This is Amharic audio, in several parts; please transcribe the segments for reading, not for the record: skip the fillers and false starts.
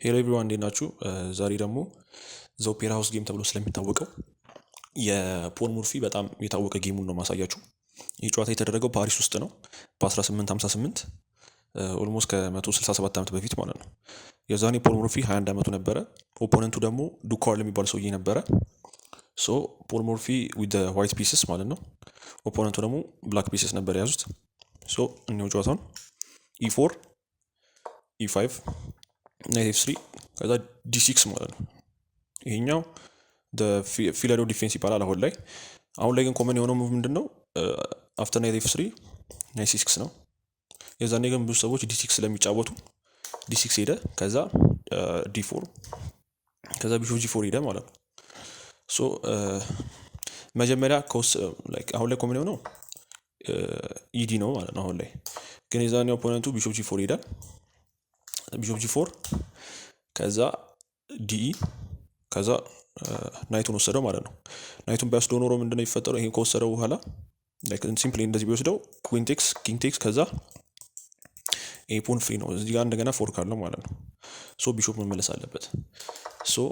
ሄሎ ኤቭሪዋን እንዴት ናችሁ? ዛሬ ደግሞ ዘ ኦፔራ ሃውስ ጌም ተብሎ ስለሚታወቀው የፖል ሙርፊ በጣም የታወቀ ጌሙን ነው ማሳያችሁ። ይህ ጨዋታ የተደረገው ፓሪስ ውስጥ ነው በ1858 ኦልሞስት ከ167 ዓመት በፊት ማለት ነው። የዛኔ ፖል ሙርፊ 21 ዓመቱ ነበረ። ኦፖነንቱ ደግሞ ዱካር የሚባል ሰውዬ ነበረ። ሶ ፖል ሙርፊ ዊዝ ዋይት ፒስስ ማለት ነው። ኦፖነንቱ ደግሞ ብላክ ፒስስ ነበር የያዙት። ሶ እኒው ጨዋታውን ኢፎር ኢፋይቭ ናይት ኤፍ3 ከዛ ዲ6 ማለት ነው። ይሄኛው ፊለዶ ዲፌንስ ይባላል አሁን ላይ ግን ኮመን የሆነው ሙቭ ምንድን ነው? አፍተር ናይት ኤፍ3 ናይት ሲ6 ነው። የዛኔ ግን ብዙ ሰዎች ዲ6 ስለሚጫወቱ ዲ6 ሄደ፣ ከዛ ዲ4 ከዛ ቢሾፕ ጂ4 ሄደ ማለት ነው። ሶ መጀመሪያ አሁን ላይ ኮመን የሆነው ኢዲ ነው ማለት ነው። አሁን ላይ ግን የዛኔ ኦፖነንቱ ቢሾፕ ጂ4 ሄዳል። ቢሾፕ ጂ4 ከዛ ዲኢ ከዛ ናይቱን ወሰደው ማለት ነው። ናይቱን ባይወስደው ኖሮ ምንድነው የሚፈጠረው? ይሄን ከወሰደው በኋላ ሲምፕሊ እንደዚህ ቢወስደው ኩዊን ቴክስ ኪንግ ቴክስ ከዛ ኤፖን ፍሪ ነው። እዚህ ጋር እንደገና ፎርክ አለው ማለት ነው። ሶ ቢሾፕ መመለስ አለበት። ሶ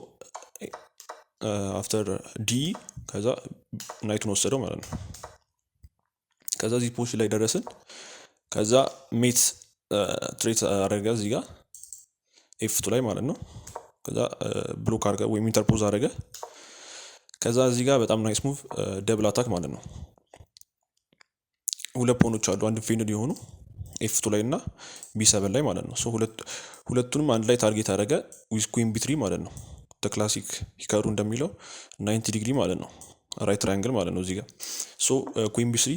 አፍተር ዲኢ ከዛ ናይቱን ወሰደው ማለት ነው። ከዛ እዚህ ፖዚሽን ላይ ደረስን። ከዛ ሜት ትሬት አረገ እዚህ ጋር ኤፍቱ ላይ ማለት ነው። ከዛ ብሎክ አረገ ወይም ኢንተርፖዝ አረገ። ከዛ እዚህ ጋር በጣም ናይስ ሙቭ ደብል አታክ ማለት ነው። ሁለት ፖኖች አሉ አንድ ዲፌንድ የሆኑ ኤፍቱ ላይ እና ቢ7 ላይ ማለት ነው። ሶ ሁለቱንም አንድ ላይ ታርጌት አረገ ዊዝ ኩዊን ቢ3 ማለት ነው። ክላሲክ ሂካሩ እንደሚለው 90 ዲግሪ ማለት ነው። ራይት ትራያንግል ማለት ነው እዚህ ጋር። ሶ ኩዊን ቢ3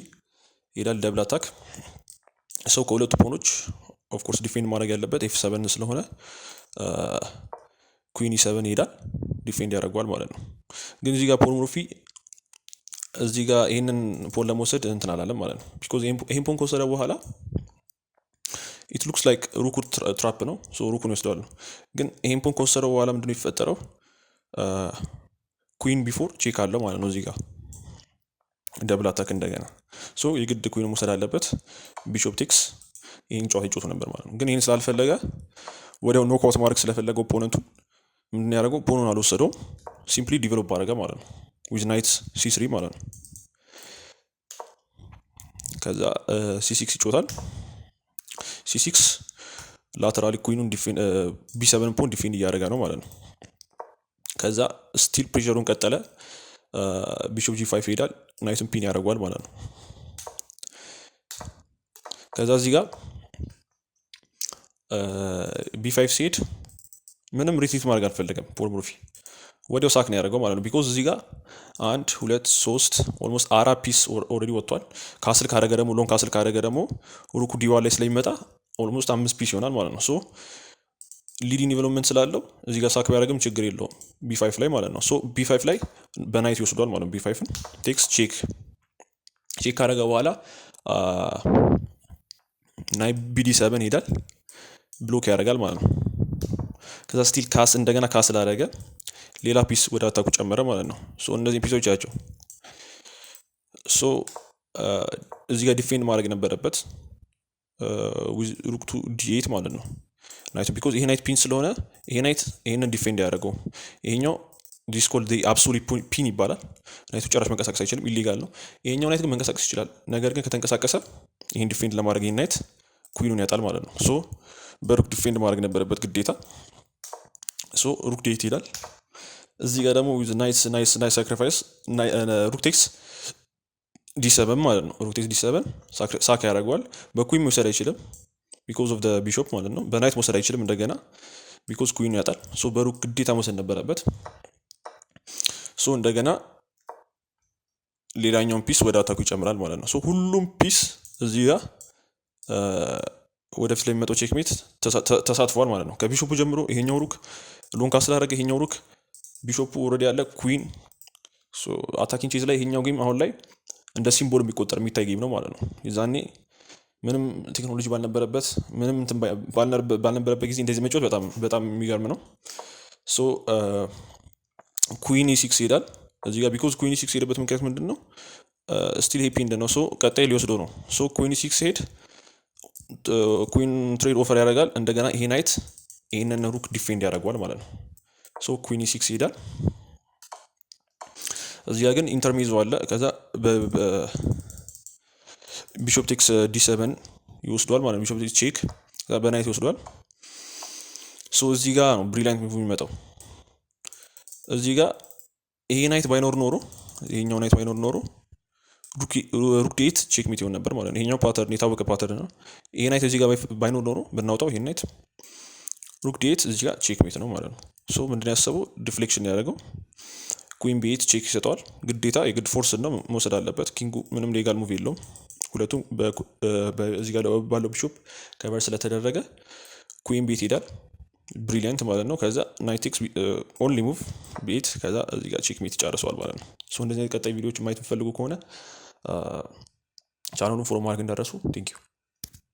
ሄዳል ደብል አታክ። ሰው ከሁለቱ ፖኖች ኦፍኮርስ ዲፌንድ ማድረግ ያለበት ኤፍ7 ስለሆነ ኩዊን ኢ7 ይሄዳል ዲፌንድ ያደርገዋል ማለት ነው። ግን እዚህ ጋር ፖል ሙርፊ እዚህ ጋር ይሄንን ፖል ለመውሰድ እንትን አላለም ማለት ነው። ቢኮዝ ይሄን ፖን ከወሰደ በኋላ ኢት ሉክስ ላይክ ሩኩ ትራፕ ነው። ሶ ሩኩን ይወስደዋል ነው። ግን ይሄን ፖን ከወሰደው በኋላ ምንድነው የሚፈጠረው? ኩዊን ቢፎር ቼክ አለው ማለት ነው። እዚህ ጋር ደብል አታክ እንደገና። ሶ የግድ ኩዊን መውሰድ አለበት። ቢሾፕ ቴክስ ይህን ጨዋታ ይጮቱ ነበር ማለት ነው። ግን ይህን ስላልፈለገ ወዲያው ኖክአውት ማድረግ ስለፈለገ ኦፖነንቱ ምንድን ያደረገው? ፖኑን አልወሰደውም። ሲምፕሊ ዲቨሎፕ አደረገ ማለት ነው። ዊዝ ናይት ሲ3 ማለት ነው። ከዛ ሲ6 ይጮታል። ሲ6 ላተራሊ ኩዊኑን ቢ7 ፖን ዲፌንድ እያደረገ ነው ማለት ነው። ከዛ ስቲል ፕሬሸሩን ቀጠለ። ቢሾፕ ጂ5 ይሄዳል። ናይቱን ፒን ያደርገዋል ማለት ነው። ከዛ እዚህ ጋር ቢ5 ሲሄድ ምንም ሪትሪት ማድረግ አልፈለገም ፖል ሙርፊ። ወዲያው ሳክ ነው ያደረገው ማለት ነው። ቢኮዝ እዚህ ጋር 1 2 3 ኦልሞስት 4 ፒስ ኦልሬዲ ወጥቷል። ካስል ካደረገ ደግሞ ሎንግ ካስል ካደረገ ደግሞ ሩኩ ዲዋ ላይ ስለሚመጣ ኦልሞስት 5 ፒስ ይሆናል ማለት ነው። ሶ ሊዲንግ ዲቨሎፕመንት ስላለው እዚህ ጋር ሳክ ቢያደርግም ችግር የለውም ቢ5 ላይ ማለት ነው። ሶ ቢ5 ላይ በናይት ይወስዷል ማለት ነው። ቢ5ን ቴክስ ቼክ ካደረገ በኋላ ናይት ቢዲ7 ይሄዳል ብሎክ ያደርጋል ማለት ነው። ከዛ ስቲል እንደገና ካስል አደረገ። ሌላ ፒስ ወደ አታኩ ጨመረ ማለት ነው። ሶ እነዚህ ፒሶች ያቸው ሶ እዚህ ጋር ዲፌንድ ማድረግ ነበረበት ሩክ ቱ ዲ8 ማለት ነው። ናይቱ ቢኮዝ ይሄ ናይት ፒን ስለሆነ ይሄ ናይት ይሄንን ዲፌንድ ያደረገው ይሄኛው ዲስኮል አብሶሉት ፒን ይባላል። ናይቱ ጭራሽ መንቀሳቀስ አይችልም፣ ኢሊጋል ነው። ይሄኛው ናይት ግን መንቀሳቀስ ይችላል። ነገር ግን ከተንቀሳቀሰ ይሄን ዲፌንድ ለማድረግ ይሄን ናይት ኩዊኑን ያጣል ማለት ነው። ሶ በሩክ ዲፌንድ ማድረግ ነበረበት ግዴታ። ሶ ሩክ ዴት ይላል። እዚህ ጋር ደግሞ ናይስ ሳክሪፋይስ ሩክ ቴክስ ዲ7 ማለት ነው። ሩክ ቴክስ ዲ7 ሳክ ያደርገዋል። በኩዊን መውሰድ አይችልም ቢኮዝ ኦፍ ቢሾፕ ማለት ነው። በናይት መውሰድ አይችልም እንደገና ቢኮዝ ኩዊኑ ያጣል። ሶ በሩክ ግዴታ መውሰድ ነበረበት። ሶ እንደገና ሌላኛውን ፒስ ወደ አታኩ ይጨምራል ማለት ነው። ሶ ሁሉም ፒስ እዚህ ጋር ወደፊት ላይ የሚመጣው ቼክሜት ተሳትፏል ማለት ነው። ከቢሾፑ ጀምሮ ይሄኛው ሩክ ሎንግ ስላደረገ ይሄኛው ሩክ ቢሾፑ ኦልሬዲ ያለ ኩዊን አታኪንግ ቼዝ ላይ ይሄኛው ጌም አሁን ላይ እንደ ሲምቦል የሚቆጠር የሚታይ ጌም ነው ማለት ነው። የዛኔ ምንም ቴክኖሎጂ ባልነበረበት ምንም ባልነበረበት ጊዜ እንደዚህ መጫወት በጣም የሚገርም ነው። ሶ ኩዊን ኢ6 ይሄዳል እዚህ ጋር ቢኮዝ ኩዊን ኢ6 ሄደበት ምክንያት ምንድን ነው? ስቲል ሄፒ እንደ ነው። ሶ ቀጣይ ሊወስደው ነው። ሶ ኩዊን ኢ6 ሄድ ኩዊን ትሬድ ኦፈር ያደርጋል። እንደገና ይሄ ናይት ይህንን ሩክ ዲፌንድ ያደርገዋል ማለት ነው። ሶ ኩዊን ኢ6 ይሄዳል። እዚያ ግን ኢንተርሜዞ አለ። ከዛ ቢሾፕ ቴክስ ዲ7 ይወስዷል ማለት ነው። ቢሾፕ ቴክስ ቼክ በናይት ይወስዷል። ሶ እዚህ ጋር ነው ብሪሊያንት ሙቭ የሚመጣው። እዚህ ጋር ይሄ ናይት ባይኖር ኖሮ ይሄኛው ናይት ባይኖር ኖሮ ሩክ ዴት ቼክ ሚት ይሆን ነበር ማለት ነው። ይሄኛው ፓተርን የታወቀ ፓተርን ነው። ይሄ ናይት እዚህ ጋር ባይኖር ኖሮ ብናውጣው ይሄን ናይት ሩክ ዴት እዚህ ጋር ቼክ ሚት ነው ማለት ነው። ሶ ምንድን ያሰበው ዲፍሌክሽን ያደረገው ኩዊን ቤት ቼክ ይሰጠዋል። ግዴታ የግድ ፎርስ ነው መውሰድ አለበት። ኪንጉ ምንም ሌጋል ሙቭ የለውም። ሁለቱም እዚህ ጋር ባለው ቢሾፕ ከቨር ስለተደረገ ኩዊን ቤት ይሄዳል። ብሪሊያንት ማለት ነው። ከዛ ናይት ቴክስ ኦንሊ ሙቭ ቤት ከዛ እዚህ ጋር ቼክ ሜት ይጨርሰዋል ማለት ነው። ሶ እንደዚህ ቀጣይ ቪዲዮዎች ማየት የምትፈልጉ ከሆነ ቻናሉን ፎሎ ማድረግ እንዳትረሱ። ቴንክ ዩ